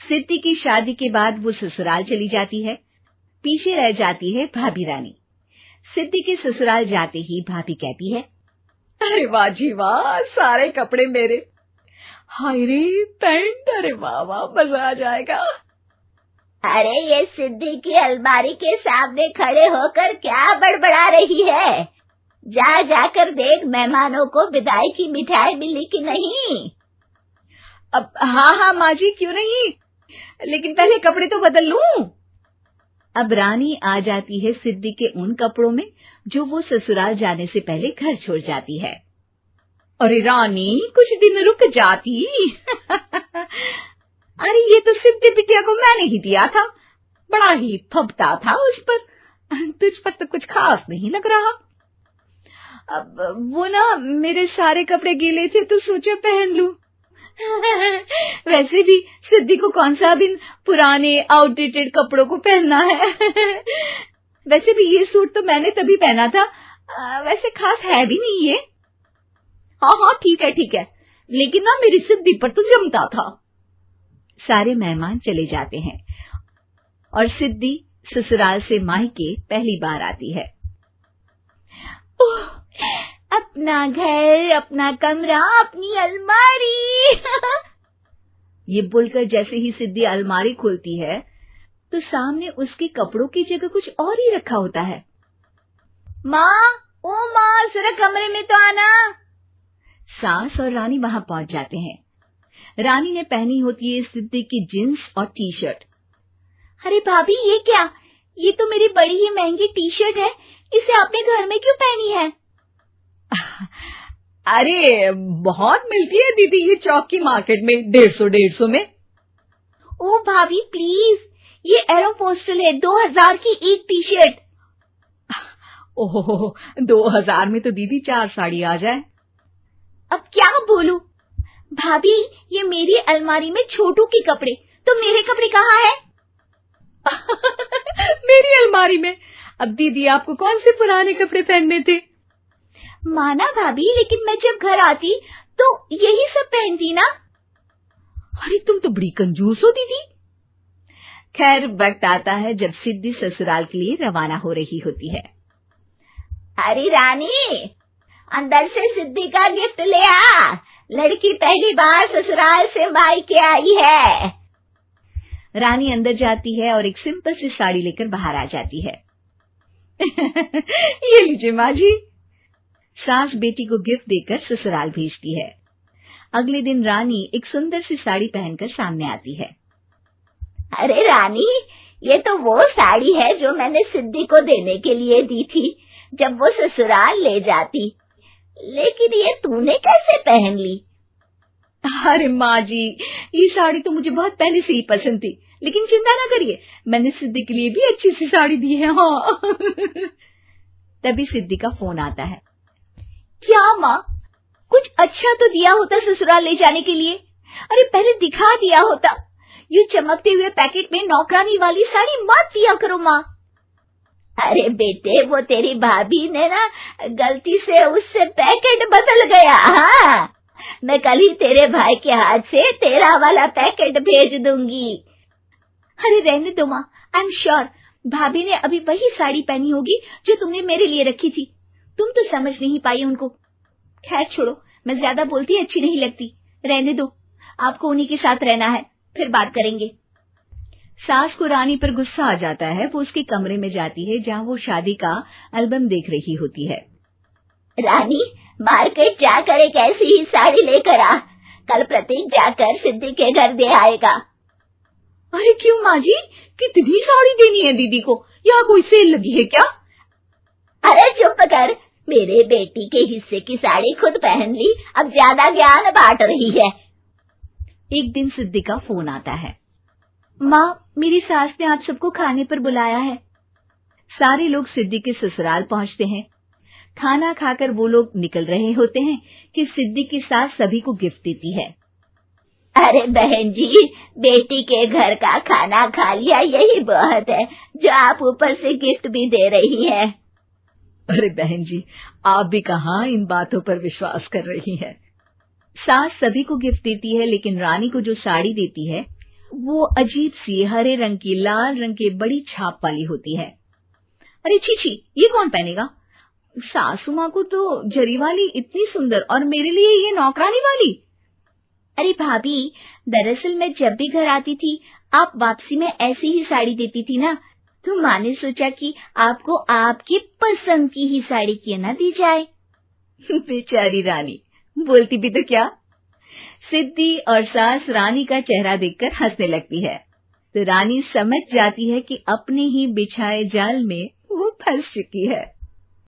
सिद्धि की शादी के बाद वो ससुराल चली जाती है। पीछे रह जाती है भाभी रानी। सिद्धि के ससुराल जाते ही भाभी कहती है, अरे वाह जी वाह, सारे कपड़े मेरे। हाय रे पैंट, अरे वाह वाह, मजा आ जाएगा। अरे ये सिद्धि की अलमारी के सामने खड़े होकर क्या बड़बड़ा रही है? जा जाकर देख मेहमानों को विदाई की मिठाई मिली कि नहीं। अब हाँ माँ जी, क्यों नहीं, लेकिन पहले कपड़े तो बदल लूं। अब रानी आ जाती है सिद्धि के उन कपड़ों में जो वो ससुराल जाने से पहले घर छोड़ जाती है। अरे रानी, कुछ दिन रुक जाती। अरे ये तो सिद्धि बिटिया को मैंने ही दिया था, बड़ा ही फबता था उस पर, तुझ पर तो कुछ खास नहीं लग रहा। अब वो ना मेरे सारे कपड़े गीले थे तो सोचा पहन लूं। वैसे भी सिद्धि को कौन सा भी पुराने आउटडेटेड कपड़ों को पहनना है। वैसे भी ये सूट तो मैंने तभी पहना था, वैसे खास है भी नहीं ये। हाँ ठीक है, लेकिन ना मेरी सिद्धि पर तो जमता था। सारे मेहमान चले जाते हैं और सिद्धि ससुराल से मायके पहली बार आती है। अपना घर, अपना कमरा, अपनी अलमारी। ये बोलकर जैसे ही सिद्धि अलमारी खोलती है तो सामने उसके कपड़ों की जगह कुछ और ही रखा होता है। माँ, ओ माँ, जरा कमरे में तो आना। सास और रानी वहां पहुंच जाते हैं। रानी ने पहनी होती है सिद्धि की जींस और टी शर्ट। अरे भाभी, ये क्या? ये तो मेरी बड़ी ही महंगी टी शर्ट है, इसे आपने घर में क्यों पहनी है? अरे बहुत मिलती है दीदी ये चौक की मार्केट में, 150 में। ओ भाभी प्लीज, ये एरोपोस्टल है, 2000 की एक टी शर्ट। ओहो, 2000 में तो दीदी 4 साड़ी आ जाए। अब क्या बोलूं? भाभी, ये मेरी अलमारी में छोटू के कपड़े, तो मेरे कपड़े कहाँ हैं? मेरी अलमारी में? अब दीदी आपको कौन से पुराने कपड़े पहनने थे? माना भाभी, लेकिन मैं जब घर आती तो यही सब पहनती ना। अरे तुम तो बड़ी कंजूस हो दीदी। खैर, वक्त आता है जब सिद्धि ससुराल के लिए रवाना हो रही होती है। अरे रानी, अंदर से सिद्धि का गिफ्ट ले आ, लड़की पहली बार ससुराल से मायके आई है। रानी अंदर जाती है और एक सिंपल सी साड़ी लेकर बाहर आ जाती है। ये लीजिए माँ जी। सास बेटी को गिफ्ट देकर ससुराल भेजती है। अगले दिन रानी एक सुंदर सी साड़ी पहनकर सामने आती है। अरे रानी, ये तो वो साड़ी है जो मैंने सिद्धि को देने के लिए दी थी जब वो ससुराल ले जाती, लेकिन ये तूने कैसे पहन ली? अरे माँ जी, ये साड़ी तो मुझे बहुत पहले से ही पसंद थी, लेकिन चिंता ना करिए, मैंने सिद्धि के लिए भी अच्छी सी साड़ी दी है। हाँ। तभी सिद्धि का फोन आता है। क्या माँ, कुछ अच्छा तो दिया होता ससुराल ले जाने के लिए। अरे पहले दिखा दिया होता। ये चमकते हुए पैकेट में नौकरानी वाली साड़ी मत दिया करो माँ। अरे बेटे, वो तेरी भाभी ने ना गलती से उससे पैकेट बदल गया। हाँ, मैं कल ही तेरे भाई के हाथ से तेरा वाला पैकेट भेज दूंगी। अरे रहने दो माँ, आई एम श्योर भाभी ने अभी वही साड़ी पहनी होगी जो तुमने मेरे लिए रखी थी। तुम तो समझ नहीं पाई उनको। खैर छोड़ो, मैं ज्यादा बोलती अच्छी नहीं लगती, रहने दो, आपको उन्हीं के साथ रहना है, फिर बात करेंगे। सास को रानी पर गुस्सा आ जाता है। वो उसके कमरे में जाती है जहाँ वो शादी का एल्बम देख रही होती है। रानी, मार्केट जाकर एक ऐसी ही साड़ी लेकर आ, कल प्रतीक जाकर सिद्धि के घर दे आएगा। अरे क्यों माँ जी, कितनी साड़ी देनी है दीदी को? यहाँ कोई सेल लगी है क्या? अरे चुप कर, मेरे बेटी के हिस्से की साड़ी खुद पहन ली, अब ज्यादा ज्ञान बांट रही है। एक दिन सिद्धि का फोन आता है। माँ, मेरी सास ने आप सबको खाने पर बुलाया है। सारे लोग सिद्धि के ससुराल पहुँचते हैं। खाना खाकर वो लोग निकल रहे होते हैं कि सिद्धि की सास सभी को गिफ्ट देती है। अरे बहन जी, बेटी के घर का खाना खा लिया, यही बहुत है जो आप ऊपर से गिफ्ट भी दे रही है। अरे बहन जी, आप भी कहाँ इन बातों पर विश्वास कर रही हैं। सास सभी को गिफ्ट देती है, लेकिन रानी को जो साड़ी देती है वो अजीब सी हरे रंग की लाल रंग के बड़ी छाप वाली होती है। अरे छी छी, ये कौन पहनेगा? सासू माँ को तो जरी वाली इतनी सुंदर, और मेरे लिए ये नौकरानी वाली। अरे भाभी, दरअसल मैं जब भी घर आती थी आप वापसी में ऐसी ही साड़ी देती थी ना, तो माँ ने सोचा कि आपको आपकी पसंद की ही साड़ी क्यों ना दी जाए। बेचारी रानी, बोलती भी तो क्या। सिद्धि और सास रानी का चेहरा देखकर हंसने लगती है, तो रानी समझ जाती है कि अपने ही बिछाए जाल में वो फंस चुकी है।